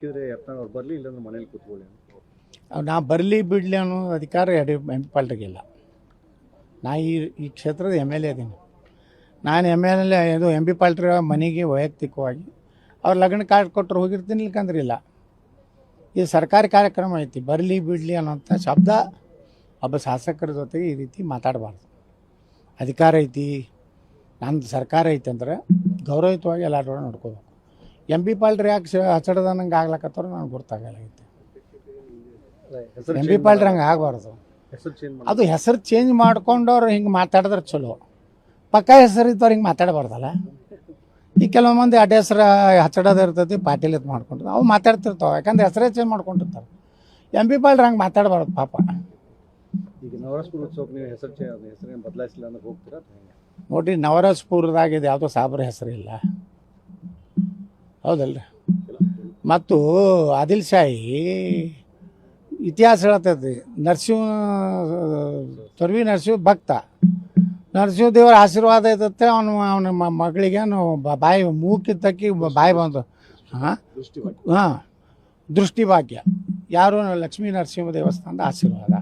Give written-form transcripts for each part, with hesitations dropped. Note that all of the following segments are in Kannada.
ಯತ್ನಾಳ್ ಬರಲಿ ಇಲ್ಲಾಂದ್ರೆ ಮನೇಲಿ ಕೂತ್ಕೊಳ್ಳಿ ನಾ ಬರಲಿ ಬಿಡಲಿ ಅನ್ನೋ ಅಧಿಕಾರ ಎಂ ಪಿ ಪಾಲ್ಟಿಗಿಲ್ಲ. ನಾ ಈ ಕ್ಷೇತ್ರದ MLA ಅದೀನಿ. ನಾನು MLA ಇದು ಎಂ ಪಿ ಪಾಲ್ಟ್ರ ಮನೆಗೆ ವೈಯಕ್ತಿಕವಾಗಿ ಅವ್ರು ಲಗ್ನ ಕಾರ್ಡ್ ಕೊಟ್ಟರು ಹೋಗಿರ್ತೀನಿ, ಇಲ್ಕಂದ್ರೆ ಇಲ್ಲ. ಇದು ಸರ್ಕಾರಿ ಕಾರ್ಯಕ್ರಮ ಐತಿ. ಬರಲಿ ಬಿಡಲಿ ಅನ್ನೋಂಥ ಶಬ್ದ ಒಬ್ಬ ಶಾಸಕರ ಜೊತೆಗೆ ಈ ರೀತಿ ಮಾತಾಡಬಾರ್ದು. ಅಧಿಕಾರ ಐತಿ, ನಂದು ಸರ್ಕಾರ ಐತಿ ಅಂದ್ರೆ ಗೌರವಯುತವಾಗಿ ಎಲ್ಲರೂ ನೋಡ್ಕೋಬೇಕು. ಎಂ ಪಿ ಪಾಲ್ಟ್ರ್ ಯಾಕೆ ಹಚ್ಚಡದಂಗೆ ಆಗ್ಲಕತ್ತವ್ರು ನನಗೆ ಗೊತ್ತಾಗಲಾಗೈತಿ. ಎಂ ಪಿ ಪಾಲ್ಟ್ರ್ ಹಂಗೆ ಆಗಬಾರ್ದು. ಅದು ಹೆಸರು ಚೇಂಜ್ ಮಾಡ್ಕೊಂಡವ್ರು ಹಿಂಗೆ ಮಾತಾಡಿದ್ರೆ ಚಲೋ. ಪಕ್ಕ ಹೆಸರು ಇದ್ದವ್ರು ಹಿಂಗೆ ಮಾತಾಡಬಾರ್ದಲ್ಲ. ಈ ಕೆಲವು ಮಂದಿ ಅಡ್ಡ ಹೆಸರು ಹಚ್ಚಡೋದು ಇರ್ತೈತಿ, ಪಾಟೀಲ್ ಇದು ಮಾಡ್ಕೊಂಡು ಅವು ಮಾತಾಡ್ತಿರ್ತಾವೆ. ಯಾಕಂದ್ರೆ ಹೆಸರೇ ಚೇಂಜ್ ಮಾಡ್ಕೊಂಡಿರ್ತಾರೆ. ಎಂ ಪಿ ಪಾಲ್ಟ್ರ್ ಹಂಗೆ ಮಾತಾಡಬಾರ್ದು ಪಾಪ. ಈಗ ನವರಸಪುರ ಉತ್ಸವಕ್ಕೆ ನೀವು ಹೆಸರೇನು ಬದಲಾಯಿಸಿಲ್ಲ ಅನ್ನೋದು ಹೋಗ್ತೀರಾ? ನೋಡಿರಿ, ನವರಸಪುರದಾಗಿದೆ ಯಾವುದೋ ಸಾಬ್ರ ಹೆಸರಿಲ್ಲ, ಹೌದಲ್ರಿ. ಮತ್ತು ಆದಿಲ್ ಶಾಹಿ ಇತಿಹಾಸ ಹೇಳ್ತೈತಿ. ತೊರ್ವಿ ನರಸಿಂಹ ಭಕ್ತ, ನರಸಿಂಹದೇವರ ಆಶೀರ್ವಾದ ಐತಂತೆ ಅವನ ಮಗಳಿಗೆ ಬಾಯಿ ಮೂಕಿ ತಕ್ಕಿ ಬಾಯಿ ಬಂದು ದೃಷ್ಟಿಭಾಗ್ಯ ಯಾರು ಲಕ್ಷ್ಮೀ ನರಸಿಂಹ ದೇವಸ್ಥಾನದ ಆಶೀರ್ವಾದ.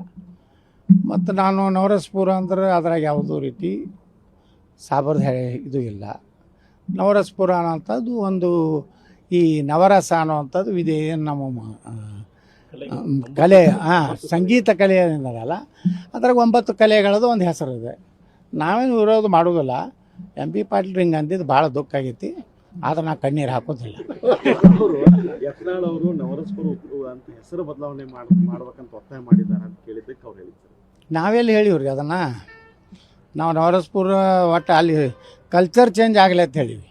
ಮತ್ತು ನಾನು ನವರಸಪುರ ಅಂದ್ರೆ ಅದ್ರಾಗ ಯಾವುದೋ ರೀತಿ ಸಾಬರ್ದ ಇದು ಇಲ್ಲ. ನವರಸಪುರ ಅನ್ನೋಂಥದ್ದು ಒಂದು ಈ ನವರಸ ಅನ್ನೋವಂಥದ್ದು ಇದೆ. ನಮ್ಮ ಕಲೆ ಸಂಗೀತ ಕಲೆ ಏನಿದಾರಲ್ಲ ಅದ್ರಾಗ 9 ಕಲೆಗಳದ್ದು ಒಂದು ಹೆಸರಿದೆ. ನಾವೇನು ವಿರೋಧ ಮಾಡೋದಿಲ್ಲ. ಎಂ ಪಿ ಪಾಟೀಲ್ ಹಿಂಗೆ ಅಂದಿದ್ದು ಭಾಳ ದುಃಖ ಆಗೈತಿ. ಆದ್ರೆ ನಾ ಕಣ್ಣೀರು ಹಾಕೋದಿಲ್ಲ. ಯತ್ನಾಳ್ ಅವರು ನವರಸಪುರ ಅಂತ ಹೆಸರು ಬದಲಾವಣೆ ಮಾಡ್ಬೇಕಂತ ಒತ್ತಾಯ ಮಾಡಿದ್ದಾರೆ ಅಂತ ಕೇಳಿದ್ದಕ್ಕೆ ಅವ್ರು ಹೇಳಿದ್ದಾರೆ. ನಾವೆಲ್ಲಿ ಹೇಳಿವ್ರಿ ಅದನ್ನು. ನಾವು ನವರಸಪುರ ಒಟ್ಟು ಅಲ್ಲಿ ಕಲ್ಚರ್ ಚೇಂಜ್ ಆಗಲಿ ಅಂತ ಹೇಳಿವಿ.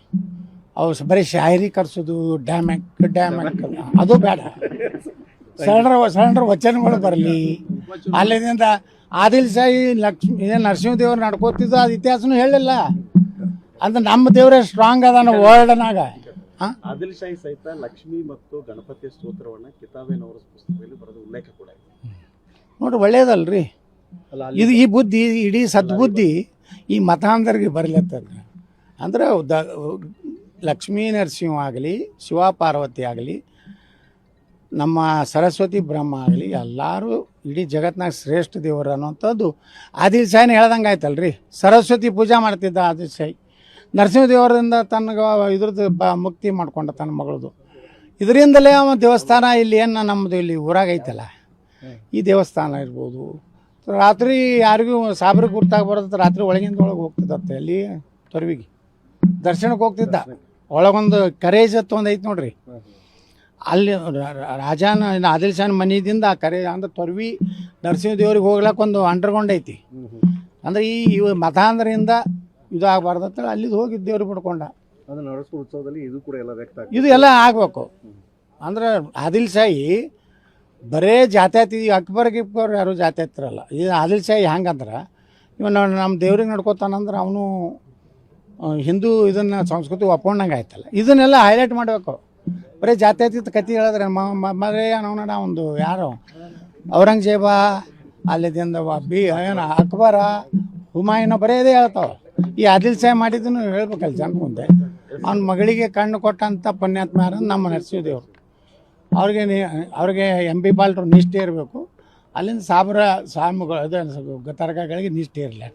ಅವು ಬರೀ ಶಾಯರಿ ಕರ್ಸೋದು, ಡ್ಯಾಮ್ಯಾಕ್ ಅದು ಬೇಡ. ಸರಳ ವಚನಗಳು ಬರಲಿ. ಅಲ್ಲಿಂದ ಆದಿಲ್ ಶಾಹಿ ಲಕ್ಷ್ಮೀ ನರಸಿಂಹದೇವ್ರು ನಡ್ಕೋತಿದ್ದು ಅದು ಇತಿಹಾಸನೂ ಹೇಳಿಲ್ಲ. ಅಂದ್ರೆ ನಮ್ಮ ದೇವರೇ ಸ್ಟ್ರಾಂಗ್ ಅದಾನ ವರ್ಲ್ಡ್ನಾಗ. ಆದಿಲ್ ಶಾಹಿ ಸಹಿತ ಲಕ್ಷ್ಮಿ ಮತ್ತು ಗಣಪತಿ ಸ್ತೋತ್ರವನ್ನು ಕಿತಾಬೆ ನವರಸ ಪುಸ್ತಕದಲ್ಲಿ ಬರೆದ ಉಲ್ಲೇಖ ಕೂಡ ಇದೆ. ನೋಡ್ರಿ, ಒಳ್ಳೇದಲ್ರಿ ಇದು. ಈ ಬುದ್ಧಿ, ಇಡೀ ಸದ್ಬುದ್ಧಿ ಈ ಮತಾಂಧರಿಗೆ ಬರಲತ್ತದ. ಅಂದ್ರೆ ಲಕ್ಷ್ಮೀ ನರಸಿಂಹ ಆಗಲಿ, ಶಿವ ಪಾರ್ವತಿ ಆಗಲಿ, ನಮ್ಮ ಸರಸ್ವತಿ ಬ್ರಹ್ಮ ಆಗಲಿ, ಎಲ್ಲರೂ ಇಡೀ ಜಗತ್ತಿನಾಗ ಶ್ರೇಷ್ಠ ದೇವರು ಅನ್ನೋಂಥದ್ದು ಆದಿಲ್ ಶಾಹಿನ ಹೇಳ್ದಂಗೆ ಆಯ್ತಲ್ರಿ. ಸರಸ್ವತಿ ಪೂಜೆ ಮಾಡ್ತಿದ್ದ ಆದಿಲ್ ಶಾಹಿ. ನರಸಿಂಹದೇವರಿಂದ ತನಗೆ ಇದ್ರದ್ದು ಮುಕ್ತಿ ಮಾಡ್ಕೊಂಡ ತನ್ನ ಮಗಳದು. ಇದರಿಂದಲೇ ಅವ ದೇವಸ್ಥಾನ ಇಲ್ಲಿ ಏನು ನಮ್ಮದು ಇಲ್ಲಿ ಊರಾಗ ಐತಲ್ಲ, ಈ ದೇವಸ್ಥಾನ ಇರ್ಬೋದು. ರಾತ್ರಿ ಯಾರಿಗೂ ಸಾಬ್ರಿಗೆ ಗುರ್ತಾಗಿ ಬರೋದು, ರಾತ್ರಿ ಒಳಗಿಂದ ಒಳಗೆ ಹೋಗ್ತಿದ್ದತ್ತೆ. ಅಲ್ಲಿ ತೊರ್ವಿಗೆ ದರ್ಶನಕ್ಕೆ ಹೋಗ್ತಿದ್ದ. ಒಳಗೊಂದು ಕರೇಜ್ ಹತ್ತು ಒಂದು ಐತೆ ನೋಡ್ರಿ. ಅಲ್ಲಿ ರಾಜಾನ ಆದಿಲ್ ಶಾಹನ ಮನೆಯಿಂದ ಆ ಕರೆ ಅಂದ್ರೆ ತೊರ್ವಿ ನರಸಿಂಹದೇವ್ರಿಗೆ ಹೋಗ್ಲಕ್ಕೆ ಒಂದು ಅಂಡರ್ಗ್ರೌಂಡ್ ಐತಿ. ಅಂದ್ರೆ ಈ ಮತಾಂಧರಿಂದ ಇದು ಆಗಬಾರ್ದು ಅಂತೇಳಿ ಅಲ್ಲಿದ್ದು ಹೋಗಿ ದೇವ್ರಿಗೆ ಬಿಡ್ಕೊಂಡ. ಅದು ನವರಸಪುರ ಉತ್ಸವದಲ್ಲಿ ಇದು ಕೂಡ ಎಲ್ಲ ವ್ಯಕ್ತ ಇದು ಎಲ್ಲ ಆಗಬೇಕು. ಅಂದ್ರೆ ಆದಿಲ್ ಶಾಹಿ ಬರೇ ಜಾತ್ಯಾತಿ, ಅಕ್ಬರ್ ಗಿಕ್ಬರ್ ಯಾರು ಜಾತ್ಯಾತಿರಲ್ಲ. ಇದು ಆದಿಲ್ ಶಾಹಿ ಹೆಂಗಂದ್ರೆ ಇವನು ನಮ್ಮ ದೇವ್ರಿಗೆ ನಡ್ಕೋತಾನಂದ್ರೆ ಅವನು ಹಿಂದೂ ಇದನ್ನು ಸಂಸ್ಕೃತಿ ಒಪ್ಕೊಂಡಂಗೆ ಆಯ್ತಲ್ಲ. ಇದನ್ನೆಲ್ಲ ಹೈಲೈಟ್ ಮಾಡಬೇಕು. ಬರೀ ಜಾತ್ಯಾತೀತ ಕತೆ ಹೇಳಿದ್ರೆ ಮರೇ ಅವನ ಒಂದು ಯಾರು ಔರಂಗಜೇಬ, ಅಲ್ಲಿದಿಂದ ಏನು ಅಕ್ಬರ, ಹುಮಾಯೂನ ಬರೀ ಇದೇ ಹೇಳ್ತಾವೆ. ಈ ಆದಿಲ್ ಶಾಹಿ ಮಾಡಿದ್ದನ್ನು ಹೇಳ್ಬೇಕಲ್ಲ ಜನ ಮುಂದೆ. ಅವನ ಮಗಳಿಗೆ ಕಣ್ಣು ಕೊಟ್ಟಂಥ ಪುಣ್ಯಾತ್ಮ ಯಾರು ನಮ್ಮ ನರಸಿಂಹದೇವರು. ಅವ್ರಿಗೆ ಎಂ ಪಿ ಪಾಲ್ಟ್ರು ನಿಷ್ಠೆ ಇರಬೇಕು. ಅಲ್ಲಿಂದ ಸಾಬ್ರ ಸ್ವಾಮಿಗಳು ಅದು ತರಕಾಗಳಿಗೆ ನಿಷ್ಠೆ ಇರಲಿ.